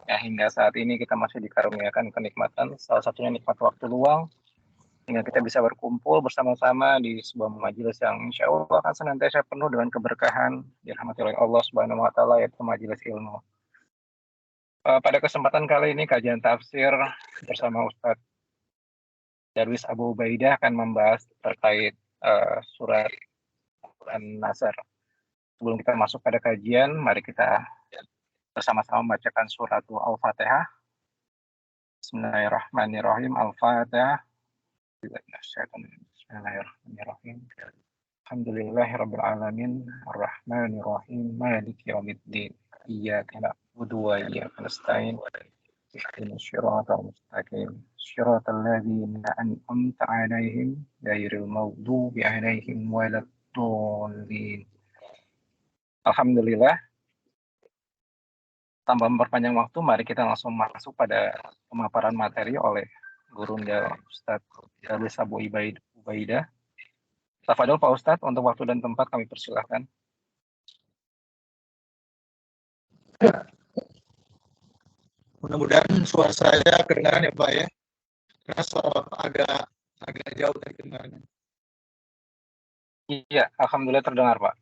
Ya, hingga saat ini kita masih dikaruniakan kenikmatan, salah satunya nikmat waktu luang, sehingga kita bisa berkumpul bersama-sama di sebuah majelis yang insya Allah akan senantiasa penuh dengan keberkahan, dirahmati oleh Allah Subhanahu wa Ta'ala, yaitu majelis ilmu. Pada kesempatan kali ini, kajian tafsir bersama Ustadz Darwis Abu Ubaidah akan membahas terkait surat An-Nasr. Sebelum kita masuk pada kajian, mari kita bersama-sama membacakan surat Al-Fatihah. Bismillahirrahmanirrahim. Al-Fatihah. Bismillahirrahmanirrahim. Alhamdulillahirabbil alamin, arrahmanirrahim, maliki yaumiddin. Iyyaka na'budu wa iyyaka nasta'in. Ihdinas siratal mustaqim. Shiratal ladzina an'amta 'alaihim ghairil maghdubi 'alaihim waladdallin. Alhamdulillah. Tanpa memperpanjang waktu, mari kita langsung masuk pada pemaparan materi oleh Gurunda Ustadz Darwis Abu Ubaidah. Tafadhol Pak Ustadz, untuk waktu dan tempat kami persilahkan. Mudah-mudahan suara saya kedengaran ya Pak ya, karena suara Bapak agak jauh dari kedengarannya. Iya, alhamdulillah terdengar Pak.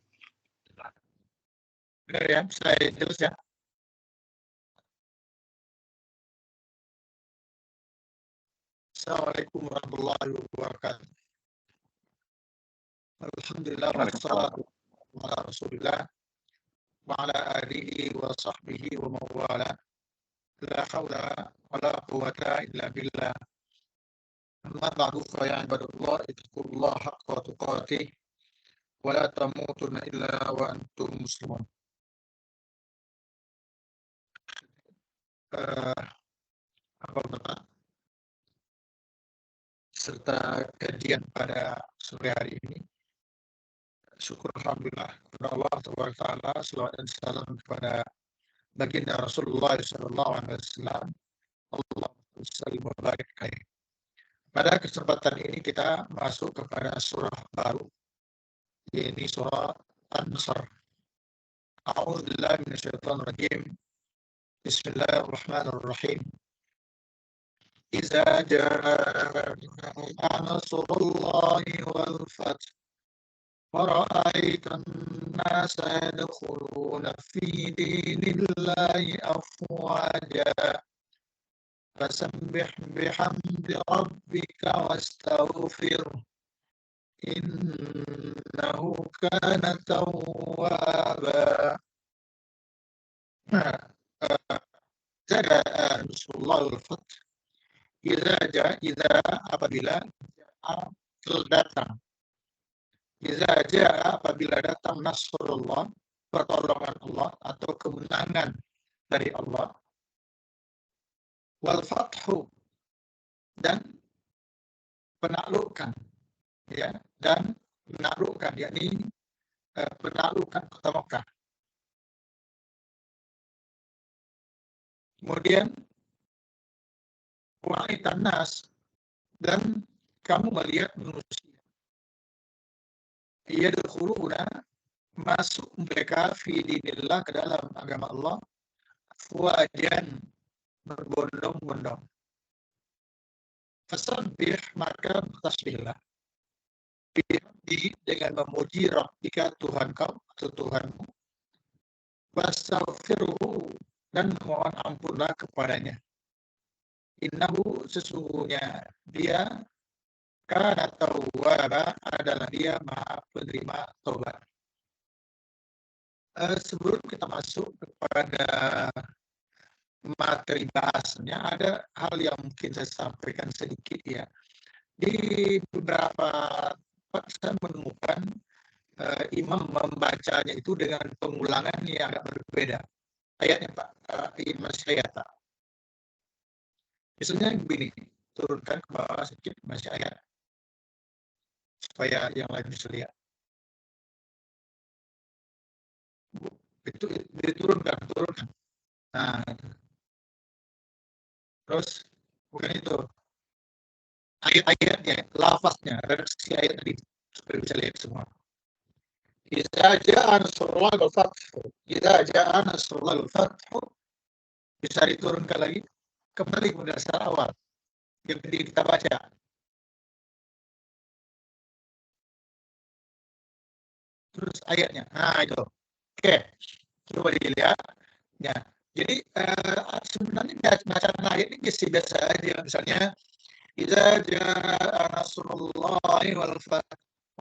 Benar ya, saya jelas ya. Assalamualaikum warahmatullahi wabarakatuh. Alhamdulillah wassalatu ala Rasulillah wa ala alihi wa sahbihi wa mawala. La haula wa la quwwata illa billah. Amma ba'du fa ya ibadallah, ittaqullaha haqqa tuqatih wa la tamutunna illa wa antum muslimun. Apa Bapak serta kajian pada sore hari ini, syukur alhamdulillah kepada Allah Taala, salawat dan salam kepada baginda Rasulullah sallallahu alaihi wasallam. Allah sallallahu alaihi wasallam. Pada kesempatan ini kita masuk kepada surah baru, yaitu surah An-Nasr. A'udzubillahi minasyaitonir rajim. Bismillahirrahmanirrahim. إذا جاء نصر الله والفتح ورأيت الناس يدخلون في دين الله أفواجا فسبح بحمد ربك واستغفره إنه كان توابا. جاء نصر الله والفتح. Iza apabila datang. Iza apabila datang nasrullah, pertolongan Allah atau kemenangan dari Allah. Wal fathu, dan penaklukan, ya, dan menaklukkan, yakni penaklukan kota Makkah. Kemudian wa'aitan nas, dan kamu melihat manusia yadkhuluna, masuk mereka fi dinillah, ke dalam agama Allah, afwajan, berbondong-bondong. Fasabbih, maka bertasbihlah, dengan memuji Rabbika, Tuhan kau atau Tuhanmu, wastaghfirhu, dan memohon ampunlah kepadanya. Innahu, sesungguhnya dia, kana tawwaba, adalah dia maha penerima taubat. Sebelum kita masuk kepada materi bahasnya, ada hal yang mungkin saya sampaikan sedikit ya. Di beberapa tempat saya menemukan imam membacanya itu dengan pengulangan yang agak berbeda. Ayatnya Pak, masih ayat. Misalnya begini, turunkan ke bawah sedikit masih ayat, supaya yang lain bisa lihat. Itu diturunkan. Nah, terus bukan itu, ayat-ayatnya, lafaznya, redaksi ayat tadi, supaya bisa lihat semua. Idza jaa nasrullahi wal fath. Idza jaa nasrullahi wal fath. Bisa diturunkan lagi, kembali ke dasar awal yang tadi kita baca. Terus ayatnya, nah itu. Oke, coba dilihat. Ya, jadi sebenarnya bacaan ayat ini biasa aja. Misalnya, idza jaa nasrullahi wal fath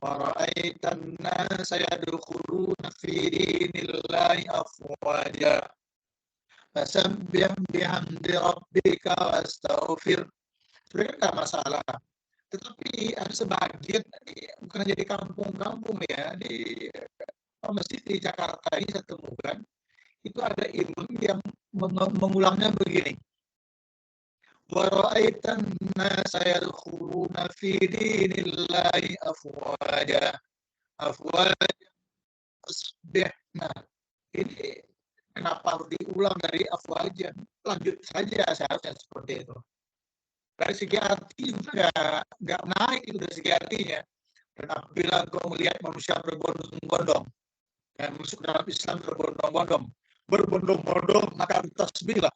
wa ra'aitan nasa yadkhuluna fi dinillahi afwaja fasabbih bihamdi rabbika wastaghfir. Sebenarnya nggak masalah. Tetapi ada sebagian bukan jadi kampung-kampung ya di masjid di Jakarta ini saya temukan itu ada imam yang mengulangnya begini. Wa ra'aitan nasa yadkhuluna fi dinillahi afwaja. Afwaja tasbih. Nah, ini kenapa harus diulang dari afwaja? Lanjut saja seharusnya seperti itu. Dari segi arti juga nggak naik itu dari segi artinya. Dan apabila kau melihat manusia berbondong-bondong dan masuk dalam Islam berbondong-bondong maka tasbihlah,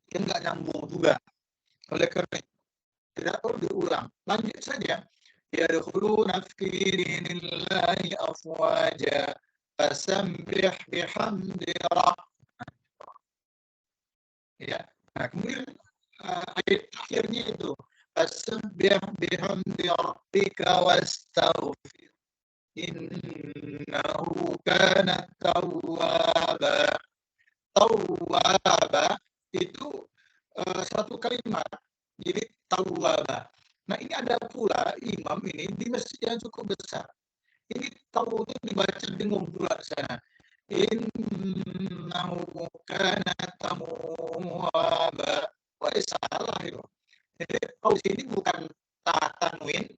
kan nggak nyambung juga. Oleh karena itu tidak perlu diulang, lanjut saja. Yadkhuluna fi dinillahi afwaja fasabbih bihamdi rabbika. Ya. Nah, kemudian ayat akhirnya itu fasabbih bihamdi rabbika wastaghfir innahu kana tawwaba. Tawwaba itu satu kalimat. Jadi tawwaba. Nah, ini ada pula imam ini di masjid yang cukup besar. Ini tawu itu dibaca bingung pula di sana. Innahu kana tawwaba. Wah, salah itu. Jadi tahu sini bukan tanwin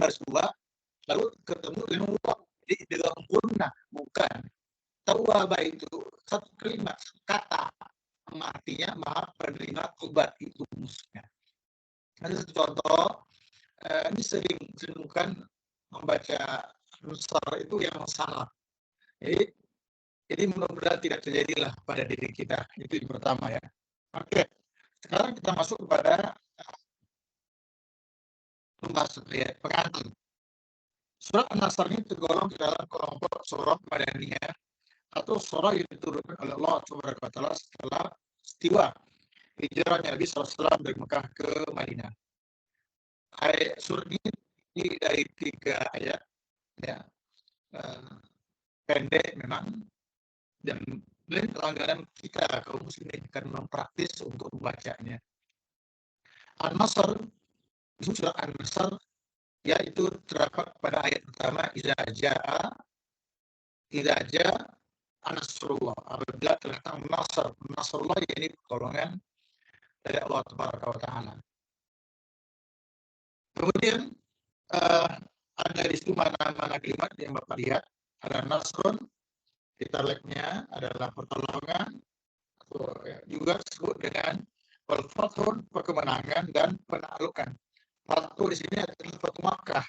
baris dua, lalu ketemu dengan waw, jadi dengan guna, bukan. Tawwaba itu satu kalimat, kata, artinya maha penerima tobat, itu maksudnya. Ada satu contoh, ini sering bukan membaca nusar itu yang salah. Jadi mudah-mudahan tidak terjadilah pada diri kita. Itu yang pertama ya. Oke, sekarang kita masuk kepada pembahasan ya, pengantar. Surat An-Nasr ini tergolong ke dalam kelompok surat Madaniyah atau surah yang diturunkan oleh Allah Subhanahu wa taala setelah peristiwa hijrahnya Nabi SAW dari Mekah ke Madinah. Ayat surat ini dari 3 ayat ya, pendek memang, dan lain pelanggaran kita kaum muslimin karena praktis untuk membacanya. An-Nasr, surah An-Nasr yaitu terdapat pada ayat pertama idza jaa Nasrullah, apabila telah datang Nasrullah ini pertolongan dari Allah Taala. Kemudian ada di situ mana-mana kalimat yang Bapak lihat, ada Nasrun, kita lihatnya adalah pertolongan, atau juga disebut dengan Al-Fathun, kemenangan dan penaklukan. Fathu di sini adalah Fathu Makkah.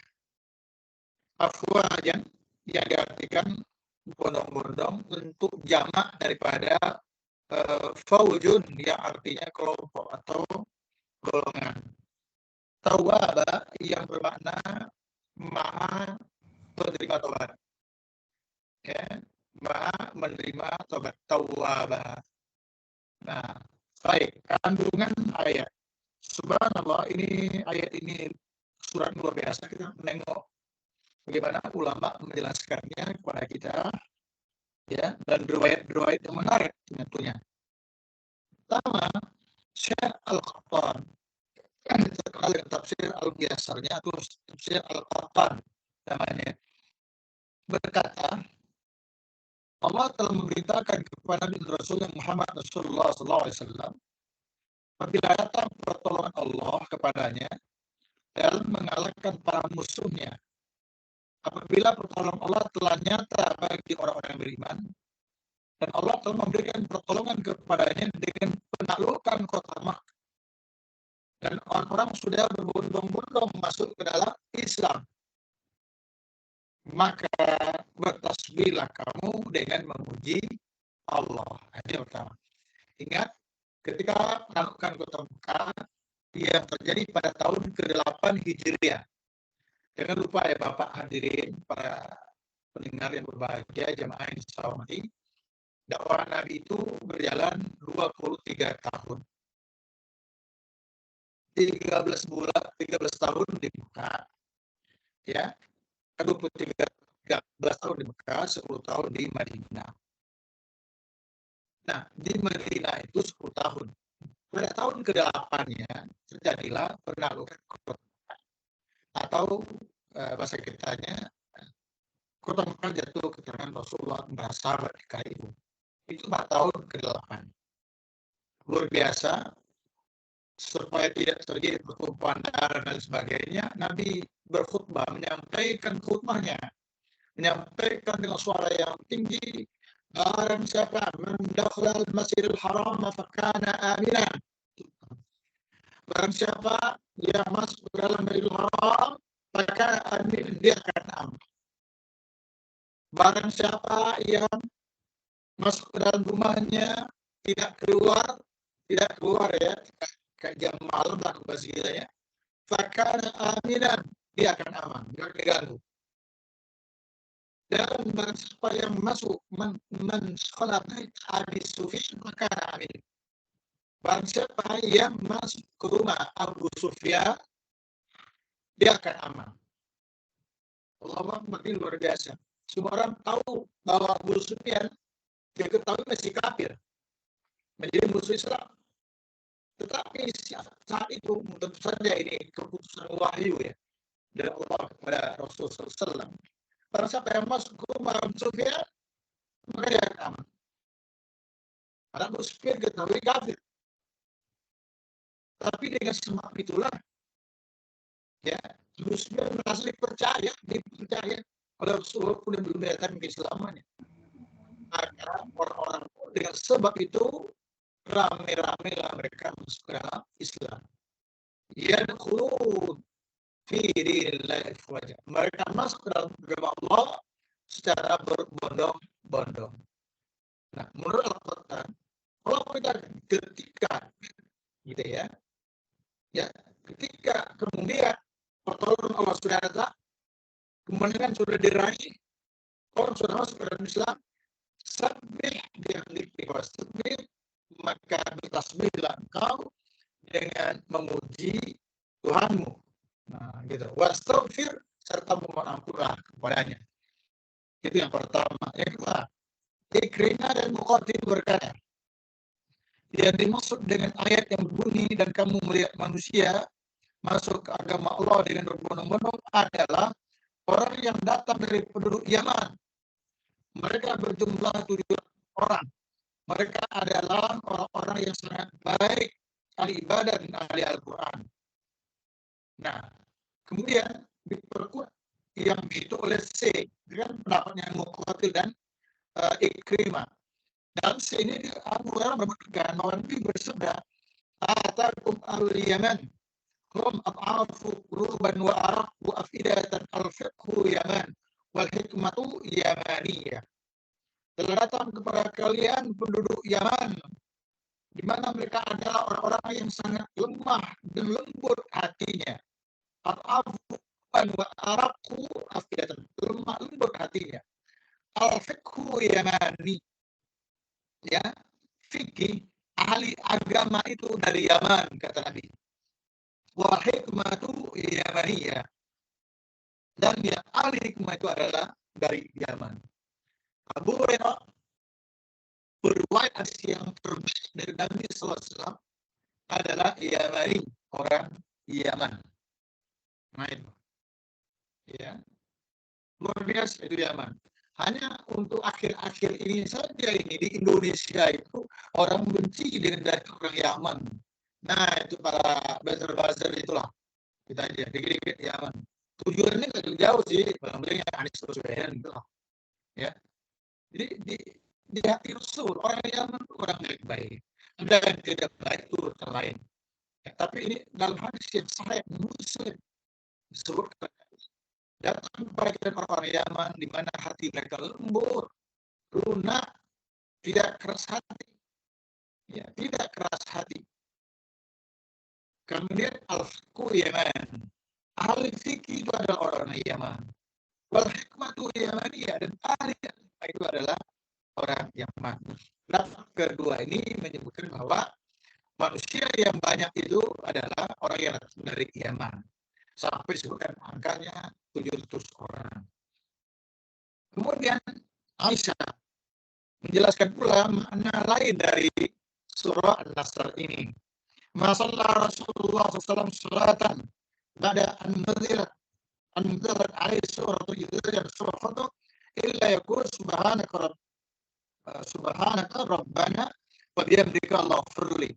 Afwajan yang diartikan bondong-bondong untuk jamak daripada faujun yang artinya kelompok atau golongan. Tawwaba yang bermakna maha menerima tobat. Ya, maha menerima tobat. Tawwaba. Nah, baik, kandungan ayat. Subhanallah, ini ayat ini surat luar biasa. Kita menengok bagaimana ulama menjelaskannya kepada kita, ya, dan riwayat yang menarik tentunya. Pertama, Syekh Al-Qattan, kan terkenal dengan tafsir Al-Biasarnya atau tafsir Al-Qattan namanya, berkata Allah telah memerintahkan kepada Nabi Rasul Muhammad Rasulullah SAW apabila datang pertolongan Allah kepadanya dalam mengalahkan para musuhnya. Apabila pertolongan Allah telah nyata bagi orang-orang yang beriman, dan Allah telah memberikan pertolongan kepadanya dengan penaklukan kota Makkah, dan orang-orang sudah berbondong-bondong masuk ke dalam Islam, maka bertasbihlah kamu dengan memuji Allah. Ini yang pertama. Ingat, ketika penaklukan kota Mekah yang terjadi pada tahun ke-8 Hijriah. Jangan lupa ya Bapak hadirin, para pendengar yang berbahagia, jamaah yang diselamat, dakwah Nabi itu berjalan 23 tahun. 13 bulan, 13 tahun di Mekah. Ya, 13 tahun di Mekah, 10 tahun di Madinah. Nah, di Madinah itu 10 tahun. Pada tahun ke-8-nya terjadilah penaklukan kota Mekah. Atau bahasa kitanya, kota Mekah jatuh ke tangan Rasulullah merasa ketika itu. Itu 4 tahun ke-8. Luar biasa, supaya tidak terjadi pertumpahan darah dan sebagainya, Nabi berkhutbah, menyampaikan khutbahnya, menyampaikan dengan suara yang tinggi, barang siapa mendakhala al-masjidil haram fakana aminan. Barang siapa yang masuk ke dalam Masjidil Haram, maka amin, dia akan aman. Barang siapa yang masuk ke dalam rumahnya, tidak keluar ya, kayak jam malam lah bahasanya, fakana aminan, dia akan aman, tidak diganggu. Dan barang siapa yang masuk men-sholat Abi Sufyan, maka amin. Barang siapa yang masuk ke rumah Abu Sufyan, dia akan aman. Allah makin luar biasa. Semua orang tahu bahwa Abu Sufyan dia ketahui masih kafir, menjadi musuh Islam. Tetapi saat itu tentu saja ini keputusan wahyu ya dari Allah kepada Rasulullah SAW. Barang siapa yang masuk ke rumah Abu Sufyan, maka dia akan aman. Karena Abu Sufyan ketahui kafir. Tapi dengan sebab itulah ya, Abu Sufyan merasa dipercaya oleh Rasulullah pun belum datang keislamannya. Maka orang-orang dengan sebab itu rame-rame lah mereka masuk ke dalam Islam. Yadkhulun fi dinillahi afwaja. Mereka masuk ke dalam agama Allah secara berbondong-bondong. Nah, menurut Al-Quran, Allah berkata ketika gitu ya, ketika kemudian pertolongan Allah sudah datang, kemenangan sudah diraih, orang sudah masuk ke dalam Islam, sabbih bihamdika wastaghfir, maka bertasbihlah engkau dengan memuji Tuhanmu. Nah, gitu. Wastaghfir, serta memohon ampunlah kepadanya. Itu yang pertama. Yang kedua, Ikrimah dan Muqatil berkata, yang dimaksud dengan ayat yang berbunyi dan kamu melihat manusia masuk ke agama Allah dengan berbondong-bondong adalah orang yang datang dari penduduk Yaman. Mereka berjumlah 7 orang. Mereka adalah orang-orang yang sangat baik, ahli ibadah dan ahli Al-Quran. Nah, kemudian diperkuat yang itu oleh C dengan pendapatnya Muqatil dan Ikrimah. Dalam sini Abu Hurairah menyebutkan bahwa Nabi bersabda, "Atakum al-Yaman, hum at'afu quluban wa araqu afidatan al-fiqhu Yaman, wal hikmatu Yamaniyah." Telah datang kepada kalian penduduk Yaman, di mana mereka adalah orang-orang yang sangat lemah dan lembut hatinya. At'afu wa araqu afidatan, lemah lembut hatinya. Al-fiqhu Yamani. Ya, fikih ahli agama itu dari Yaman, kata Nabi. Wa hikmatu Yamaniyah, dan yang ahli hikmah itu adalah dari Yaman. Abu Hurairah berriwayat hadis yang terbaik dari Nabi SAW adalah Yamani, orang Yaman. Nah itu, ya, luar biasa itu Yaman. Hanya untuk akhir-akhir ini saja ini di Indonesia itu orang benci dengan dari orang Yaman. Nah itu para buzzer-buzzer itulah kita aja dikit-dikit Yaman. Tujuannya nggak jauh sih, paling yang Anies Baswedan gitu lah. Ya, jadi di hati Rasul orang Yaman itu orang baik-baik. Ada yang tidak baik turut yang lain. Ya, tapi ini dalam hadis yang sahih Muslim disebutkan, datang kepada kita orang Yaman di mana hati mereka lembut, lunak, tidak keras hati. ya, tidak keras hati. Kemudian al-fiqhu Yaman. Ahli fikih itu adalah orang Yaman. Wal hikmatu Yamaniyah, dan ahli itu adalah orang Yaman. Lafaz kedua ini menyebutkan bahwa manusia yang banyak itu adalah orang yang dari Yaman. Sampai disebutkan angkanya 700 orang. Kemudian Aisyah menjelaskan pula makna lain dari surah An-Nasr ini. Masallah Rasulullah SAW salatan pada an-nazirat alaihi surah dan surah Fath illa yakul subhanaka rabbana wa bihamdika Allahumma.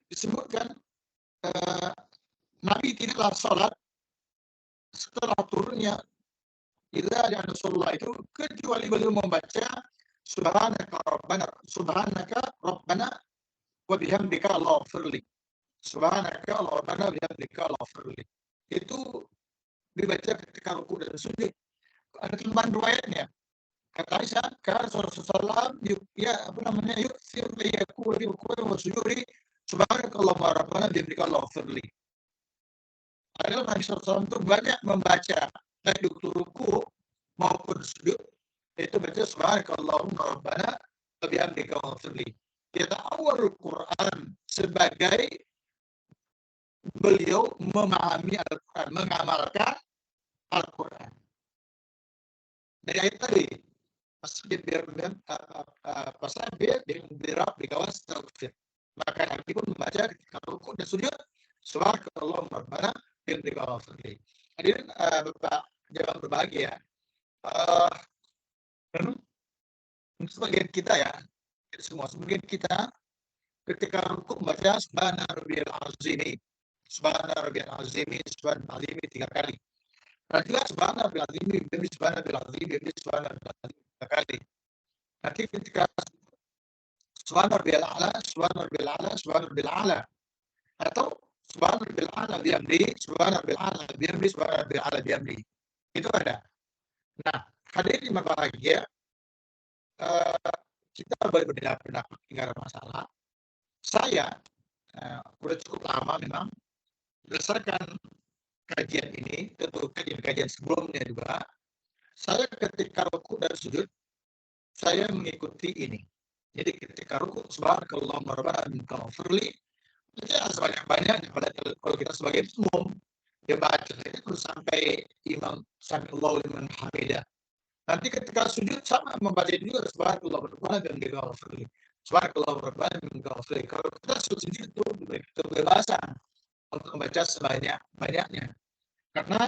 Disebutkan Nabi tidaklah salat setelah turunnya Idza ada Rasulullah itu kecuali beliau membaca subhanaka rabbana wa bihamdika Allahumma. Subhanaka Allahumma bihamdika Allahumma. Itu dibaca ketika rukuk dan sujud. Ada tambahan riwayatnya. Kata Aisyah, karena Rasulullah yukthir liyakul fi rukui wa sujudi subhanaka Allahumma rabbana bihamdika Allahumma. Adalah Nabi SAW itu banyak membaca baik di ruku maupun sujud, itu baca subhanaka Allahumma rabbana wa bihamdika Allahumma. Kita awal Al-Quran sebagai beliau memahami Al-Quran, mengamalkan Al-Quran. Dari ayat tadi, pasabir birab di kawas taufir. Maka Nabi pun membaca ketika rukuk dan sujud, subhanaka Allahumma rabbana bihamdika Allahumma. Hadirin Bapak jangan berbahagia. Sebagian kita ya, sebagian kita ketika rukuk membaca subhana rabbiyal azim, subhana rabbiyal azim, subhana azim 3 kali. Dan juga subhana rabbiyal azim, subhana rabbiyal azim, subhana rabbiyal azim 3 kali. Nanti ketika subhana rabbiyal a'la, subhana rabbiyal a'la, subhana rabbiyal a'la, atau subhana rabbiyal a'la bihamdi, subhana rabbiyal a'la bihamdi, subhana rabbiyal a'la bihamdi. Itu ada. Nah, hadirin yang berbahagia, kita boleh berbeda pendapat, tidak ada masalah. Saya sudah cukup lama memang berdasarkan kajian ini, tentu kajian sebelumnya juga, saya ketika rukuk dan sujud, saya mengikuti ini. Jadi ketika rukuk subhanakallahumma rabbana bihamdika ya sebanyak-banyaknya. Kalau kita sebagai umum, dia baca itu sampai imam sami'allahu liman hamidah. Nanti ketika sujud sama membaca juga subhanakallahumma rabbana bihamdika Allahumma. Subhanakallahumma rabbana bihamdika Allahumma. Kalau kita sujud itu kebebasan untuk membaca sebanyak-banyaknya. Karena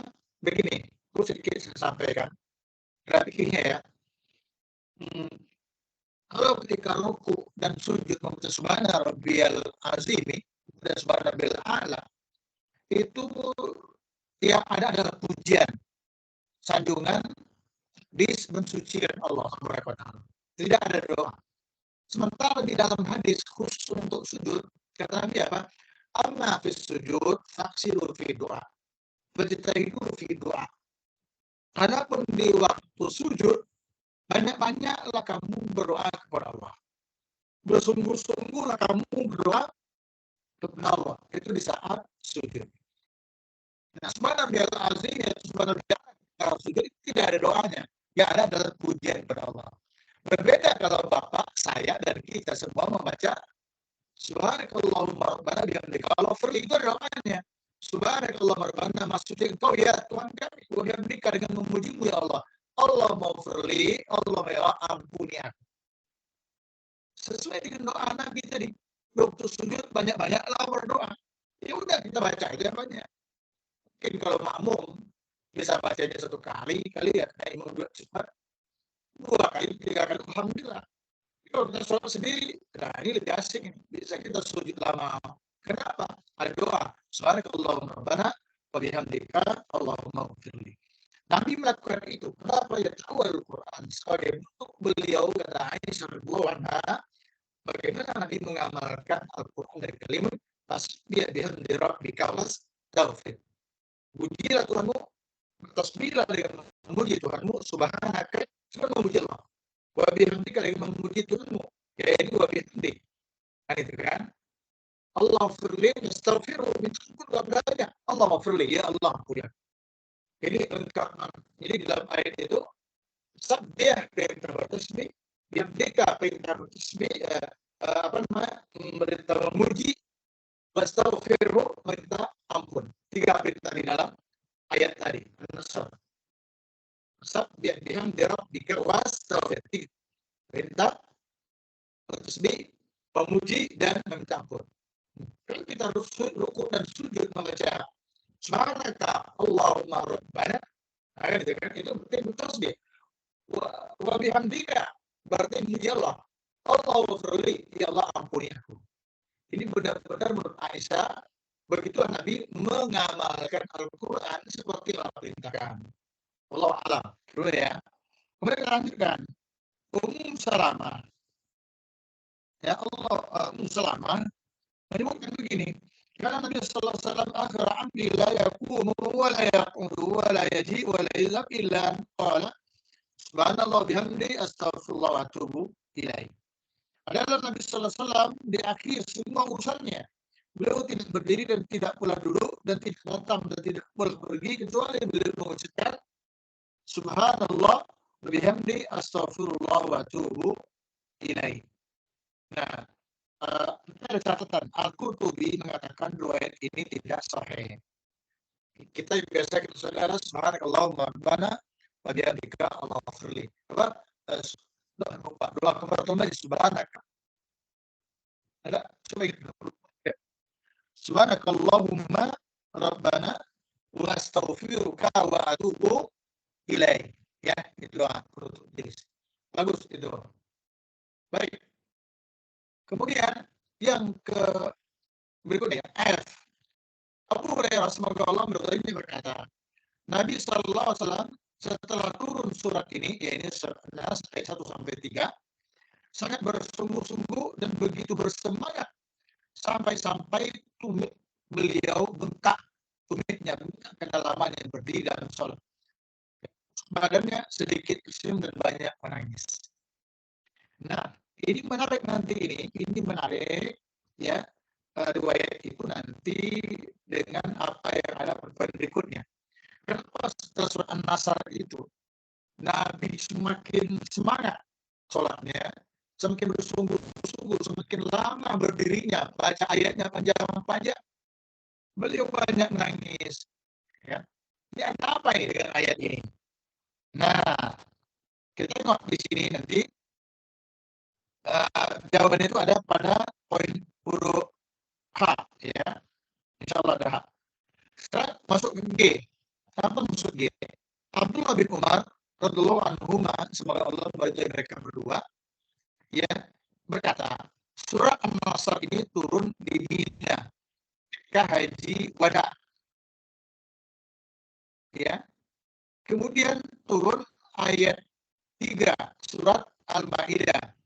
begini, aku sedikit saya sampaikan grafiknya ya. Kalau ketika rukuk dan sujud membaca subhana rabbiyal azim dan subhana rabbiyal a'la, itu yang ada adalah pujian, sanjungan mensucikan Allah Subhanahu wa taala. Tidak ada doa. Sementara di dalam hadis khusus untuk sujud, kata Nabi apa? Amma fis sujud faksilu fi doa. Berjitahidu fi doa. Adapun di waktu sujud, banyak-banyaklah kamu berdoa kepada Allah. Bersungguh-sungguhlah kamu berdoa kepada Allah. Itu di saat sujud. Nah, subhanallah azim ya subhanallah sujud tidak ada doanya. Yang ada adalah pujian kepada Allah. Berbeda kalau Bapak, saya, dan kita semua membaca subhanakallahumma rabbana bihamdika Allahumma, itu ada doanya. Subhanakallahumma rabbana, maksudnya engkau ya Tuhan kami, bihamdika dengan memujimu ya Allah. Allah maghfirli, Allah ya ampuni aku. Sesuai dengan doa Nabi tadi. Waktu sujud banyak-banyaklah berdoa. Ya udah kita baca itu yang banyak. Mungkin kalau makmum bisa bacanya 1 kali ya kayak imam 2 kali, 3 kali, alhamdulillah. Kalau kita sholat sendiri, nah ini lebih asing. Bisa kita sujud lama. Kenapa? Ada doa. Subhanakallahumma rabbana wa bihamdika Allahumma ighfirli. Nabi melakukan itu. Kenapa? Ya tahu Al-Quran sebagai bentuk beliau kata Aisyah radhiyallahu anha, bagaimana Nabi mengamalkan Al-Quran dari kalimat tasbih bihamdi rabbika was taufik. Pujilah Tuhanmu, tasbihlah dengan memuji Tuhanmu, subhanaka, memuji Allah. Wa bihamdika dengan memuji Tuhanmu, yaitu wa bihamdi. Kan itu kan? Allah firli, astaghfiru, minta ampun gak berada. Allah firli, ya Allah ampuni. Jadi lengkap. Jadi dalam ayat itu sabbih perintah bertasbih, yabdika perintah bertasbih, perintah memuji, wastaghfiru minta ampun. 3 perintah di dalam ayat tadi. An-Nasr. Sabbih bihamdi rabbika wastaghfir. Perintah bertasbih, memuji dan meminta ampun. Kalau kita rukuk dan sujud membaca subhanaka Allahumma rabbana, itu berarti bertasbih. Wa bihamdika berarti memuji Allah. Allahumma ya Allah ampuni aku. Ini benar-benar menurut Aisyah, begitu Nabi mengamalkan Al-Quran seperti yang perintahkan. Allah alam. Dulu ya. Kemudian lanjutkan. Salamah. Ya Allah, Salamah. Menyebutkan begini. Karena Nabi sallallahu alaihi wasallam akhir amri la yaqumu wa la yaqudu wa la yaji wa la yuzab illa qala subhanallah bihamdi astaghfirullah wa atubu ilaih. Adalah Nabi sallallahu alaihi wasallam di akhir semua urusannya. Beliau tidak berdiri dan tidak pula duduk dan tidak datang dan tidak pula pergi kecuali beliau mengucapkan subhanallah bihamdi astaghfirullah wa atubu ilaih. Nah, ada catatan, Al-Qurtubi mengatakan riwayat ini tidak sahih. Kita biasa kita saudara subhanakallahumma rabbana wa bihamdika Allahumma apa doa pertama subhanaka. Ada coba kita subhanakallahumma rabbana wa astaghfiruka wa atubu ilaih. Ya, itu doa penutup. Bagus itu. Baik. Kemudian yang ke berikutnya F. Abu Hurairah semoga Allah meridhoinya berkata, Nabi sallallahu alaihi wasallam setelah turun surat ini, yaitu ayat 1 sampai 3, sangat bersungguh-sungguh dan begitu bersemangat sampai-sampai tumit beliau bengkak, tumitnya bengkak kedalaman yang berdiri dalam sholat. Badannya sedikit kesim dan banyak menangis. Nah, ini menarik nanti ini menarik ya, riwayat itu nanti dengan apa yang ada berikutnya. Kenapa setelah surat An-Nasr itu Nabi semakin semangat sholatnya, semakin bersungguh-sungguh, semakin lama berdirinya, baca ayatnya panjang-panjang, beliau banyak menangis. Ya, ini ada apa ini dengan ayat ini? Nah, kita tengok di sini nanti. Jawabannya itu ada pada poin huruf H, ya. Insya Allah ada H. Sekarang masuk ke G. Apa maksud G? Abdullah bin Umar radhiyallahu anhuma, semoga Allah meridhai mereka berdua, ya, berkata, surat An-Nasr ini turun di Mina ketika haji wada. Ya. Kemudian turun ayat 3 surat Al-Maidah.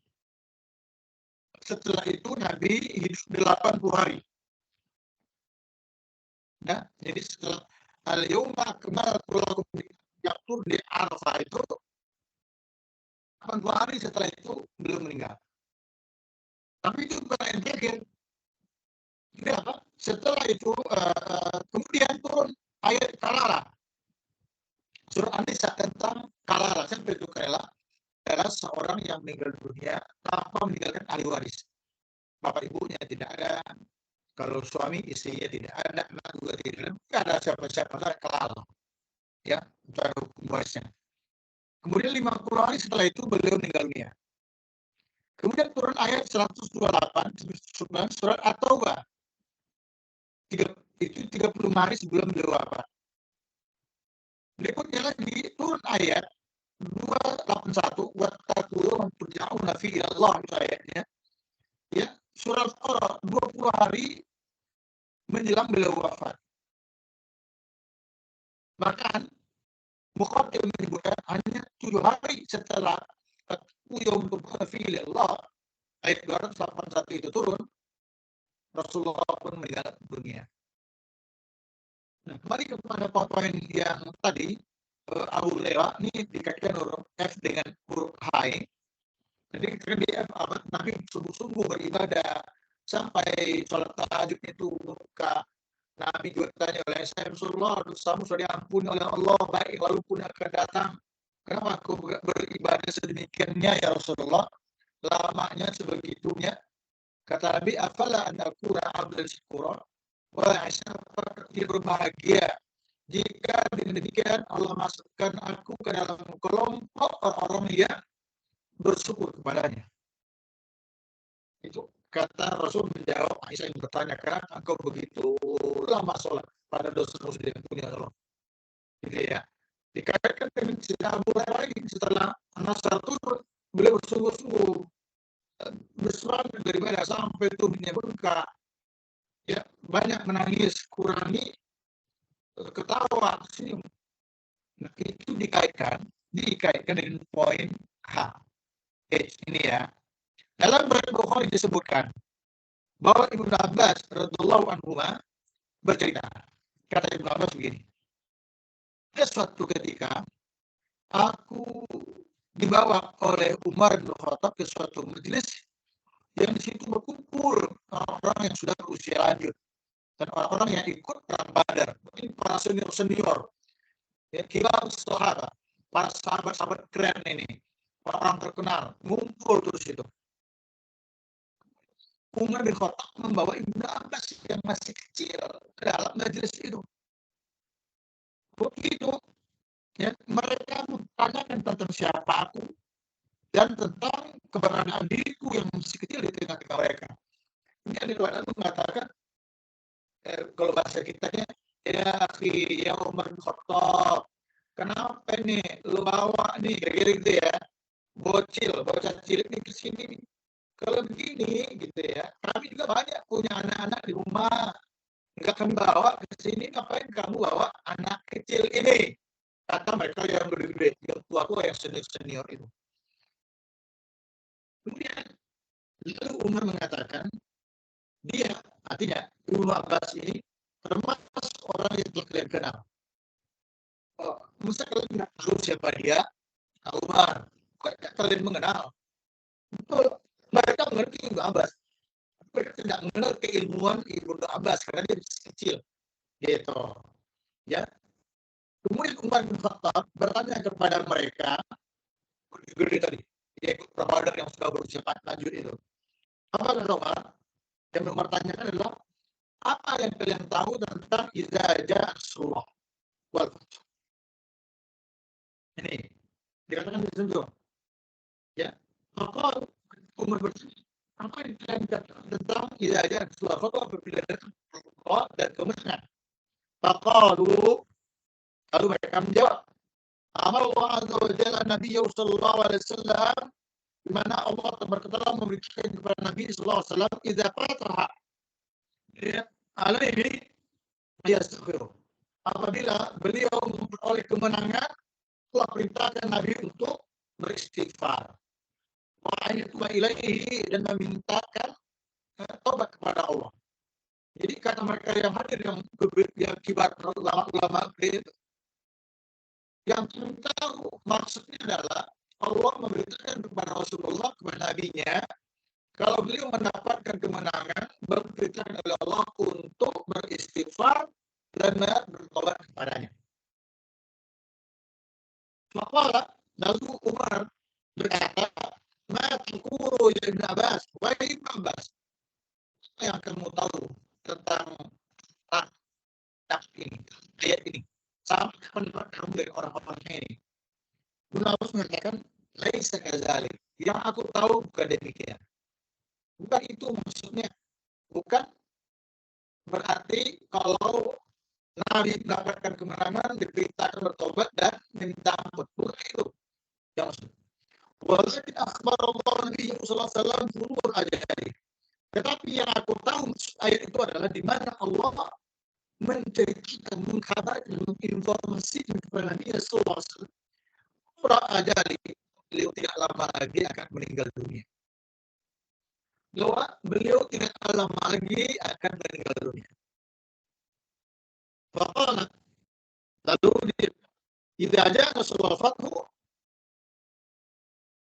Setelah itu Nabi hidup 80 hari. Nah, jadi setelah al-yawma akmaltu lakum yatur di Arafah itu 80 hari setelah itu belum meninggal. Tapi itu bukan yang terakhir. Jadi apa? Setelah itu kemudian turun ayat Kalala. Surah An-Nisa tentang Kalala. Siapa itu Kalala? Adalah seorang yang meninggal dunia tanpa meninggalkan ahli waris. Bapak ibunya tidak ada, kalau suami istrinya tidak ada, anak juga tidak ada siapa-siapa, Kalala. Ya, untuk hukum warisnya. Kemudian 50 hari setelah itu beliau meninggal dunia. Kemudian turun ayat 128 surat At-Taubah. Itu 30 hari sebelum beliau wafat. Berikutnya lagi turun ayat 281 wattaqu turja'una fi Allah, itu ayatnya. Ya, surah Al-Qur'an 20 hari menjelang beliau wafat. Bahkan Muqaddimah menyebutkan hanya 7 hari setelah Yawm turja'una fi Allah, ayat 281 itu turun, Rasulullah pun meninggal dunia. Nah, kembali kepada poin yang tadi, Abu Hurairah ini dikaitkan huruf F dengan huruf H. Jadi ketika di F, Nabi sungguh-sungguh beribadah, sampai sholat tahajud itu buka. Nabi juga tanya oleh saya, Rasulullah, dosamu sudah diampuni oleh Allah, baik walaupun akan datang. Kenapa aku beribadah sedemikiannya ya Rasulullah? Lamanya sebegitunya. Kata Nabi, afala an akuna abdan syukura. Wah, siapa dia berbahagia jika dengan demikian Allah masukkan aku ke dalam kelompok orang-orang yang bersyukur kepadanya. Itu kata Rasul menjawab Aisyah yang bertanya, kenapa engkau begitu lama sholat pada dosa-dosa yang punya Allah? Gitu ya. Dikatakan dengan cerita mulai lagi setelah Nasr turun, beliau bersungguh-sungguh bersemangat daripada sampai tubuhnya bengkak. Ya, banyak menangis, kurangi ketawa, senyum. Nah, itu dikaitkan dengan poin H. Ini ya. Dalam Bukhari disebutkan bahwa Ibnu Abbas radhiyallahu anhu bercerita. Kata Ibnu Abbas begini. Pada suatu ketika aku dibawa oleh Umar bin Khattab ke suatu majelis yang di situ berkumpul orang-orang yang sudah berusia lanjut dan orang-orang yang ikut perang Badar, ini para senior-senior, ya, kibar sahabat, para sahabat-sahabat keren ini, orang terkenal, ngumpul terus itu. Umar bin Khattab membawa Ibnu Abbas yang masih kecil ke dalam majelis itu. Begitu, ya, mereka menanyakan tentang siapa aku dan tentang keberadaan diriku yang masih kecil di tengah-tengah mereka. Ini ada riwayat mengatakan, kalau bahasa kitanya, ya akhi, ya Umar bin Khattab, kenapa nih lo bawa nih, kira-kira gitu ya, bocah cilik nih ke sini nih. Kalau begini gitu ya, kami juga banyak punya anak-anak di rumah, nggak kami bawa ke sini, ngapain kamu bawa anak kecil ini? Kata mereka yang gede-gede, yang tua-tua, yang senior-senior itu. Kemudian lalu Umar mengatakan, dia artinya Ibnu Abbas ini termasuk orang yang telah kalian kenal. Oh, masa kalian tidak tahu siapa dia? Umar, kok kalian mengenal? Betul, mereka mengerti Ibnu Abbas. Mereka tidak mengenal keilmuan Ibnu Abbas karena dia kecil. Gitu. Ya. Kemudian Umar bin Khattab bertanya kepada mereka, gede tadi, dia ikut Badar yang sudah berusia lanjut itu. Apa kata Umar? Yang Umar tanyakan adalah, apa yang kalian tahu tentang idza jaa nasrullah wal fath? Ini dikatakan di situ. Ya. Maka Umar bertanya, apa yang kalian katakan tentang idza jaa nasrullah wal fath apabila datang Allah dan kemenangan? Faqalu, lalu mereka menjawab, Allah Azza wa Jalla Nabi sallallahu alaihi wasallam, di mana Allah telah memberikan kepada Nabi sallallahu alaihi wasallam idza fataha alaihi yastaghfiru. Apabila beliau memperoleh kemenangan, telah perintahkan Nabi untuk beristighfar. Wa ayatuba ilaihi, dan memintakan tobat kepada Allah. Jadi kata mereka yang hadir yang kibar ulama-ulama itu, yang tahu maksudnya adalah Allah memberitakan kepada Rasulullah, kepada Nabi-Nya, kalau beliau mendapatkan kemenangan, berperintahkan oleh Allah untuk beristighfar dan bertobat kepadanya. Maka lalu Umar berkata, "Ma taqulu ya Ibn Abbas, wahai Ibn Abbas, apa yang kamu tahu tentang ayat ini? Sampai pendapat kamu dari orang-orang ini?" Ibn Abbas mengatakan, "Laisa kadzalik." Yang aku tahu bukan demikian. Bukan itu maksudnya. Bukan berarti kalau Nabi mendapatkan kemenangan, diperintahkan bertobat dan minta ampun. Bukan itu yang maksud. Walaupun akhbar Allah Nabi sallallahu alaihi wasallam turun aja. Tetapi yang aku tahu ayat itu adalah di mana Allah menceritakan, mengkabarkan, menginformasikan kepada Nabi sallallahu alaihi wasallam, surah ajali, beliau tidak lama lagi akan meninggal dunia. Bahwa beliau tidak lama lagi akan meninggal dunia. Faqala, lalu idza jaa nasrul fathu,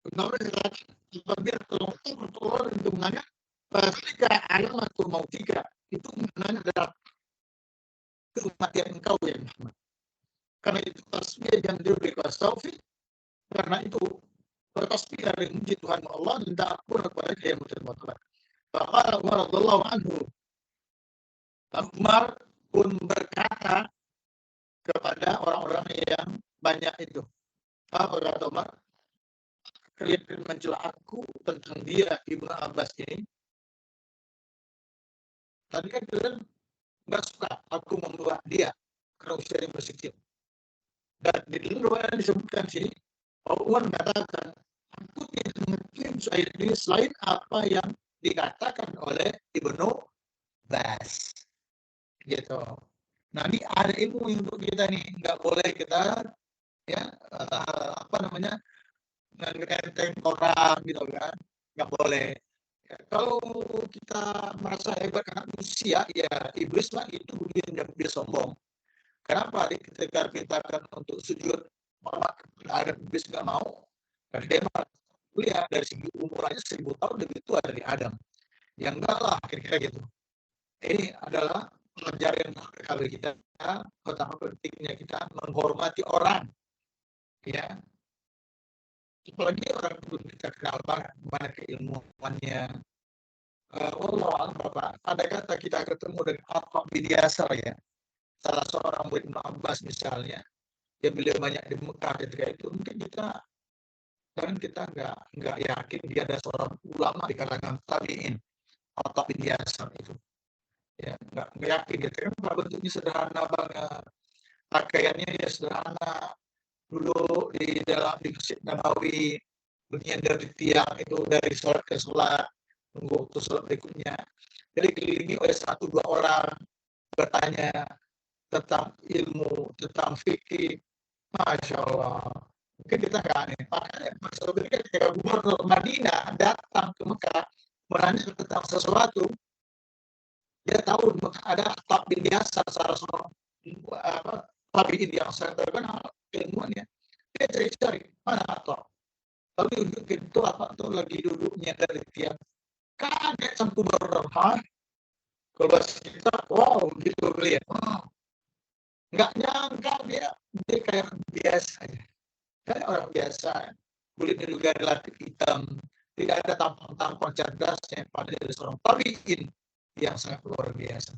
apabila telah bertolong untuk menanya, Ketika alamatul mautika itu maknanya adalah kematian engkau ya Muhammad. Karena itu tasbih yang diberi taufik, karena itu bertasbih dari memuji Tuhan Allah dan tak pun kepada dia mutlak. Faqala Umar radhiyallahu anhu, Umar pun berkata kepada orang-orang yang banyak itu, apa kata Umar? Kalian mencela aku tentang dia Ibnu Abbas ini. Tadi kan kalian nggak suka aku membuat dia karena usia yang masih kecil. Dan di dalam riwayat disebutkan sini, Umar mengatakan, aku tidak mengerti ayat ini selain apa yang dikatakan oleh Ibnu Abbas. Gitu. Nah ini ada ilmu untuk kita nih, nggak boleh kita ya apa namanya ngenteng orang gitu kan, nggak boleh. Ya, kalau kita merasa hebat karena manusia, ya iblis lah itu dia sombong. Kenapa ketika kita akan untuk sujud malah ada iblis nggak mau? Karena dia lihat dari segi umurnya 1000 tahun lebih tua dari Adam. Yang enggak lah kira-kira gitu. Ini adalah pelajaran kali kita betapa pentingnya kita menghormati orang, ya. Apalagi orang belum kita kenal banget mana keilmuannya. Allah Bapak, ada kata kita ketemu dengan Atta bin Yasar ya, salah seorang murid Ibnu Abbas misalnya, yang beliau banyak di Mekah ketika itu, mungkin kita nggak yakin dia ada seorang ulama di kalangan tabiin Atta bin Yasar itu. Ya, nggak yakin gitu kan, bentuknya sederhana banget, pakaiannya ya sederhana, dulu di Masjid Nabawi, bunyian dari tiang itu dari sholat ke sholat, tunggu waktu sholat berikutnya. Jadi kelilingi oleh 1-2 orang bertanya tentang ilmu, tentang fikih. Masya Allah. Mungkin kita nggak aneh. Makanya ketika gubernur Madinah datang ke Mekah menanya tentang sesuatu, dia tahu di Mekah ada tabiin biasa, salah seorang tabiin yang sangat terkenal ilmuannya. Dia cari-cari mana atau lalu tunjukin itu apa tuh lagi duduknya dari tiang. Kaget sang gubernur, kalau bahasa kita, wow gitu lihat. Nggak nyangka dia kayak biasa ya. Kayak orang biasa, kulitnya juga relatif hitam, tidak ada tampang-tampang cerdasnya pada dari seorang tabiin yang sangat luar biasa.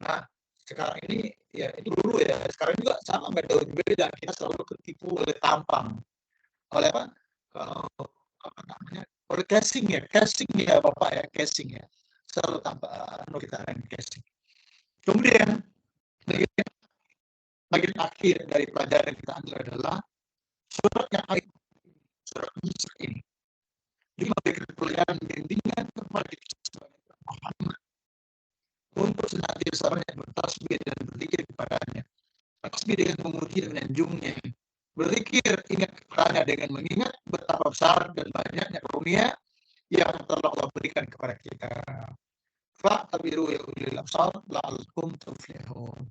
Nah, sekarang ini ya itu dulu ya, sekarang juga sama beda, kita selalu ketipu oleh tampang, oleh apa? Kalau apa namanya? Oleh casing ya Bapak ya, casing ya. Selalu tanpa kita akan casing. Kemudian bagian akhir dari pelajaran kita ambil adalah surat yang surat Musa ini. Dia memberikan pelajaran bimbingan kepada kita sebagai Muhammad untuk senantiasa banyak bertasbih dan berzikir kepadanya. Tasbih dengan memuji dan menyanjungnya. Berzikir ingat kepadanya dengan mengingat betapa besar dan banyaknya karunia yang telah Allah berikan kepada kita. Fa'tabiru ya ulil absar la'alkum tuflihun.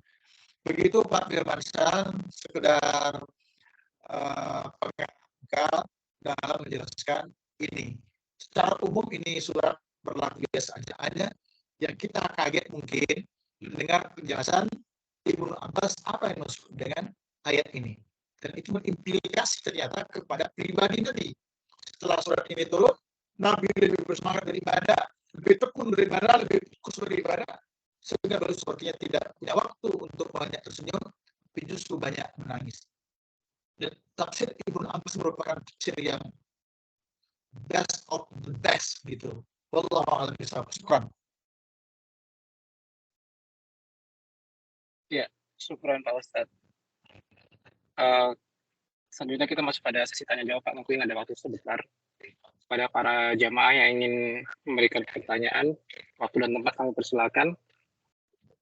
Begitu Pak Firmansyah sekedar pengangkat dalam menjelaskan ini. Secara umum ini surat berlaku biasa saja. Ada yang kita kaget mungkin mendengar penjelasan Ibnu Abbas apa yang maksud dengan ayat ini. Dan itu berimplikasi ternyata kepada pribadi Nabi. Setelah surat ini turun, Nabi lebih bersemangat beribadah, lebih tekun beribadah, lebih fokus beribadah, sehingga baru sepertinya tidak punya waktu untuk banyak tersenyum, tapi justru banyak menangis. Dan tafsir Ibnu Abbas merupakan tafsir yang best of the best gitu. Wallahu a'lam bishawab. Syukran. Ya, syukran Pak Ustadz. Selanjutnya kita masuk pada sesi tanya jawab Pak. Mungkin ada waktu sebentar. Pada para jamaah yang ingin memberikan pertanyaan, waktu dan tempat kami persilakan.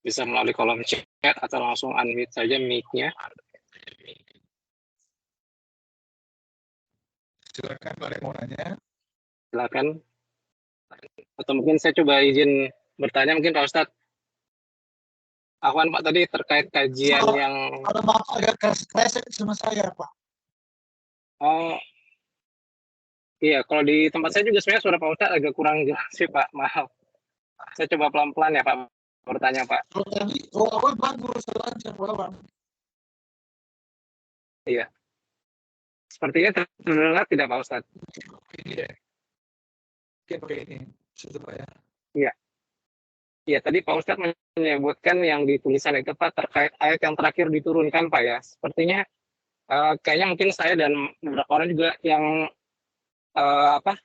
Bisa melalui kolom chat atau langsung unmute saja mic-nya. Silakan kalau ada yang mau nanya. Silakan. Atau mungkin saya coba izin bertanya mungkin Pak Ustadz. Afwan Pak tadi terkait kajian yang... Kalau maaf agak keras sama saya Pak. Oh, iya, kalau di tempat saya juga sebenarnya suara Pak Ustadz agak kurang jelas sih Pak, maaf. Saya coba pelan-pelan ya Pak bertanya Pak. Kalau tadi awal bagus, lancar awal. Iya. Sepertinya terdengar tidak Pak Ustadz? Ini deh. Oke, pakai ini. Sudah Pak ya. Iya. Iya, tadi Pak Ustadz menyebutkan yang di tulisan itu Pak terkait ayat yang terakhir diturunkan Pak ya. Sepertinya kayaknya mungkin saya dan beberapa orang juga yang apa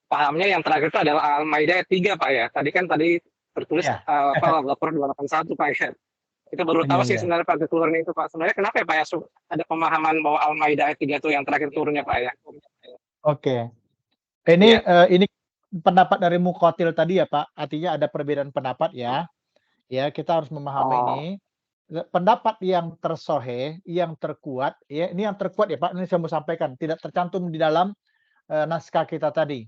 pahamnya yang terakhir itu adalah Al-Maidah ayat 3 Pak ya. Tadi tertulis Ya. Al-Baqarah 281 Pak ya. Itu baru tahu Iya, sih iya. sebenarnya Pak keluarnya itu Pak. Sebenarnya kenapa ya Pak ya ada pemahaman bahwa Al-Maidah ayat 3 itu yang terakhir turunnya Pak ya? Oke. Ini Iya. ini pendapat dari Muqatil tadi ya Pak. Artinya ada perbedaan pendapat ya. Ya, kita harus memahami ini. Pendapat yang tersoheh, yang terkuat, ya ini yang terkuat ya Pak. Ini saya mau sampaikan, tidak tercantum di dalam naskah kita tadi,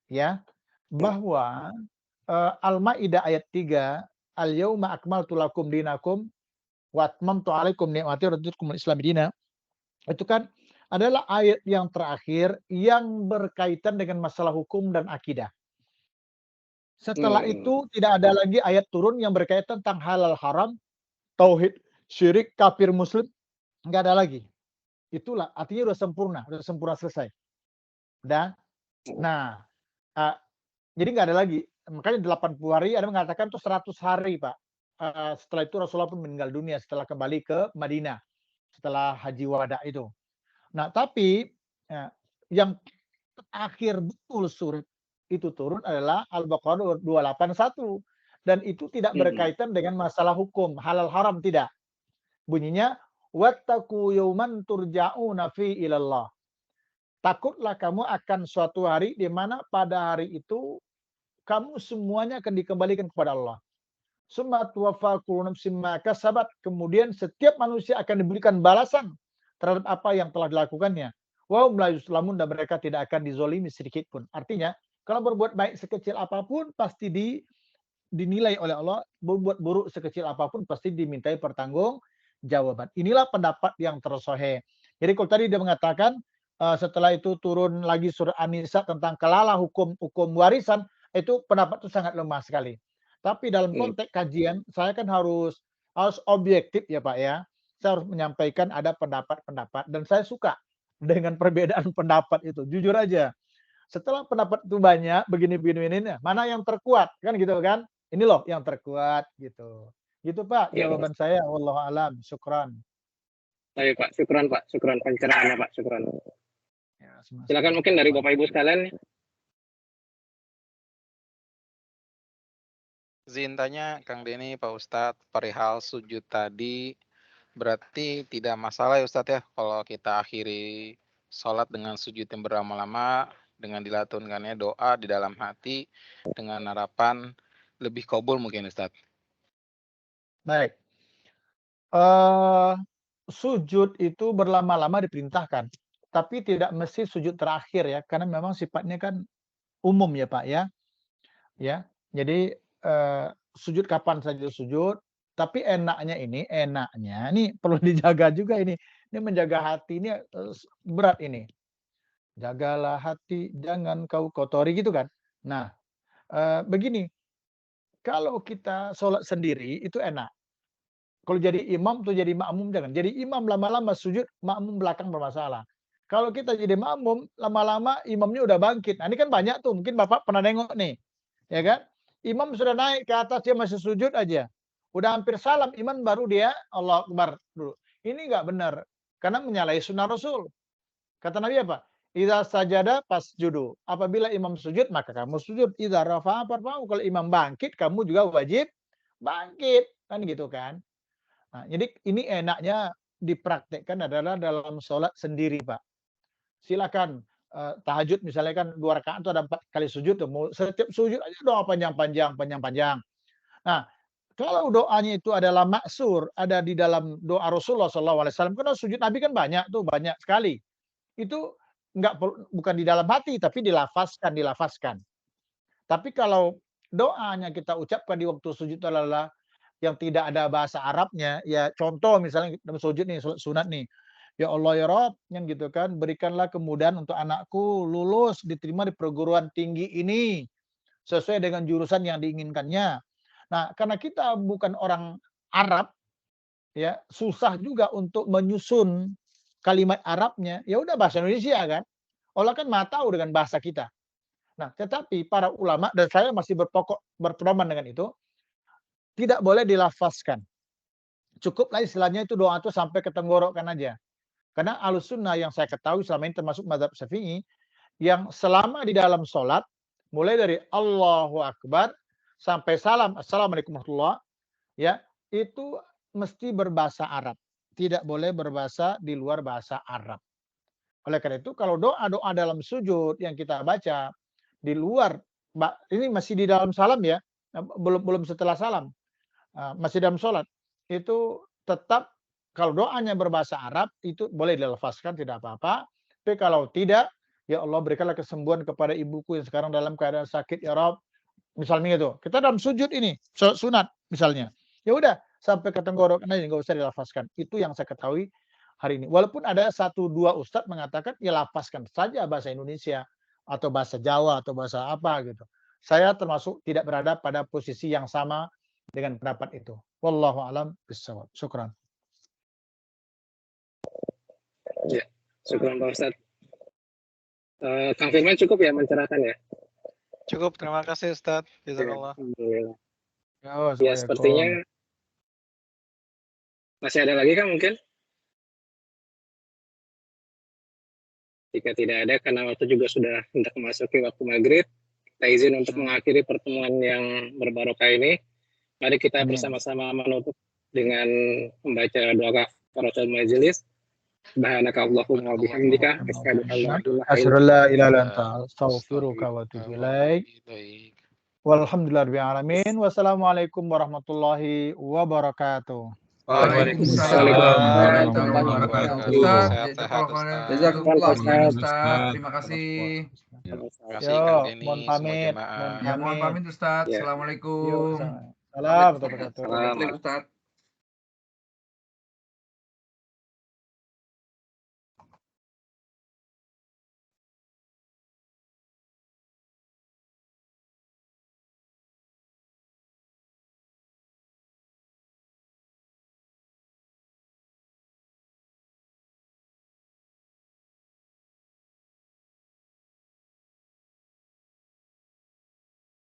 ya, bahwa Al-Maidah ayat 3, Al-yauma akmaltu lakum dinakum wa atmamtu alaikum ni'mati wa raditu Islam dina. Itu kan adalah ayat yang terakhir yang berkaitan dengan masalah hukum dan akidah. Setelah itu tidak ada lagi ayat turun yang berkaitan tentang halal haram, tauhid, syirik, kafir, muslim, nggak ada lagi. Itulah artinya udah sempurna selesai. Dan nah, jadi nggak ada lagi. Makanya 80 hari ada mengatakan itu 100 hari, Pak. Setelah itu Rasulullah pun meninggal dunia setelah kembali ke Madinah setelah haji wada itu. Nah, tapi yang terakhir betul surat itu turun adalah Al-Baqarah 281 dan itu tidak berkaitan dengan masalah hukum halal haram, tidak. Bunyinya wattaqu yauman turja'una fi ilallah. Takutlah kamu akan suatu hari di mana pada hari itu kamu semuanya akan dikembalikan kepada Allah. Summa tuwaffa kullu nafsin ma kasabat. Kemudian setiap manusia akan diberikan balasan terhadap apa yang telah dilakukannya. Wa hum la yuslamun, dan mereka tidak akan dizolimi sedikit pun. Artinya, kalau berbuat baik sekecil apapun pasti dinilai oleh Allah, berbuat buruk sekecil apapun pasti dimintai pertanggungjawaban. Inilah pendapat yang tersoheh. Jadi kalau tadi dia mengatakan setelah itu turun lagi surah An-Nisa tentang kelala hukum warisan, itu pendapat itu sangat lemah sekali. Tapi dalam konteks kajian, saya kan harus objektif ya Pak ya. Saya harus menyampaikan ada pendapat-pendapat dan saya suka dengan perbedaan pendapat itu. Jujur aja. Setelah pendapat itu banyak begini, mana yang terkuat kan gitu kan? Ini loh yang terkuat gitu. Gitu Pak jawaban saya. Wallahu alam. Syukran. Baik Pak, syukran pencerahannya Pak, syukran. Ya, silakan mungkin dari Bapak Ibu sekalian. Izin tanya Kang Denny, Pak Ustadz, perihal sujud tadi berarti tidak masalah ya Ustadz ya kalau kita akhiri sholat dengan sujud yang berlama-lama dengan dilatunkannya doa di dalam hati dengan harapan lebih kabul mungkin Ustadz. Baik. Sujud itu berlama-lama diperintahkan, tapi tidak mesti sujud terakhir ya, karena memang sifatnya kan umum ya Pak ya. Ya, jadi sujud kapan saja sujud, tapi enaknya ini perlu dijaga juga ini. Ini menjaga hati ini berat ini. Jagalah hati, jangan kau kotori gitu kan. Nah, begini, kalau kita sholat sendiri itu enak. Kalau jadi imam tuh jadi makmum jangan. Jadi imam lama-lama sujud, makmum belakang bermasalah. Kalau kita jadi makmum, lama-lama imamnya udah bangkit. Nah, ini kan banyak tuh, mungkin Bapak pernah nengok nih. Ya kan? Imam sudah naik ke atas, dia masih sujud aja. Udah hampir salam, imam baru dia Allah Akbar dulu. Ini nggak benar. Karena menyalahi sunnah Rasul. Kata Nabi apa? Idza sajada fasjudu. Apabila imam sujud, maka kamu sujud. Idza rafa'a farfa'u. Kalau imam bangkit, kamu juga wajib bangkit. Kan gitu kan? Nah, jadi ini enaknya dipraktekkan adalah dalam sholat sendiri, Pak. Silakan tahajud misalnya kan 2 rakaat itu ada 4 kali sujud, setiap sujud aja doa panjang. Nah, kalau doanya itu adalah maksur, ada di dalam doa Rasulullah SAW, karena sujud Nabi kan banyak tuh, banyak sekali. Itu bukan di dalam hati, tapi dilafazkan. Tapi kalau doanya kita ucapkan di waktu sujud adalah yang tidak ada bahasa Arabnya, ya contoh misalnya dalam sujud nih, sunat nih. Ya Allah ya Rabb, yang gitu kan, berikanlah kemudahan untuk anakku lulus diterima di perguruan tinggi ini. sesuai dengan jurusan yang diinginkannya. Nah, karena kita bukan orang Arab, ya susah juga untuk menyusun kalimat Arabnya. Ya udah bahasa Indonesia kan. Allah kan maha tahu dengan bahasa kita. Nah, tetapi para ulama dan saya masih berpedoman dengan itu, tidak boleh dilafazkan. Cukuplah istilahnya itu doa itu sampai ke tenggorokan aja. Karena Ahlussunnah yang saya ketahui selama ini termasuk mazhab Syafi'i, yang selama di dalam sholat, mulai dari Allahu Akbar sampai salam, Assalamualaikum warahmatullahi, ya, itu mesti berbahasa Arab. Tidak boleh berbahasa di luar bahasa Arab. Oleh karena itu, kalau doa-doa dalam sujud yang kita baca di luar, ini masih di dalam salam ya, belum setelah salam, masih dalam sholat, itu tetap kalau doanya berbahasa Arab itu boleh dilafazkan tidak apa-apa. Tapi kalau tidak, ya Allah berikanlah kesembuhan kepada ibuku yang sekarang dalam keadaan sakit ya Rabb. Misalnya itu. Kita dalam sujud ini, sunat misalnya. Ya udah sampai ke tenggorokan aja nggak usah dilafazkan. Itu yang saya ketahui hari ini. Walaupun ada 1-2 ustadz mengatakan ya lafazkan saja bahasa Indonesia atau bahasa Jawa atau bahasa apa gitu. Saya termasuk tidak berada pada posisi yang sama dengan pendapat itu. Wallahu a'lam bishawab. Syukran. Ya, syukran Pak Ustadz. Kang Firman cukup ya mencerahkan ya? Cukup, terima kasih Ustadz. Jazakallah. Alhamdulillah. Ya, Ya, sepertinya masih ada lagi kan mungkin? Jika tidak ada, karena waktu juga sudah hendak memasuki waktu maghrib, kita izin untuk mengakhiri pertemuan yang berbarokah ini. Mari kita bersama-sama menutup dengan membaca doa kafaratul majelis. Subhanaka Allahumma wa bihamdika asyhadu an la ilaha illa anta astaghfiruka wa atubu ilaik. Walhamdulillahirabbil alamin. Wassalamualaikum warahmatullahi wabarakatuh. Waalaikumsalam warahmatullahi wabarakatuh. Jazakumullah khairan Ustaz. Terima kasih. Mohon pamit. Ya, mohon pamit Ustaz. Assalamualaikum. Salam. Assalamualaikum Ustaz.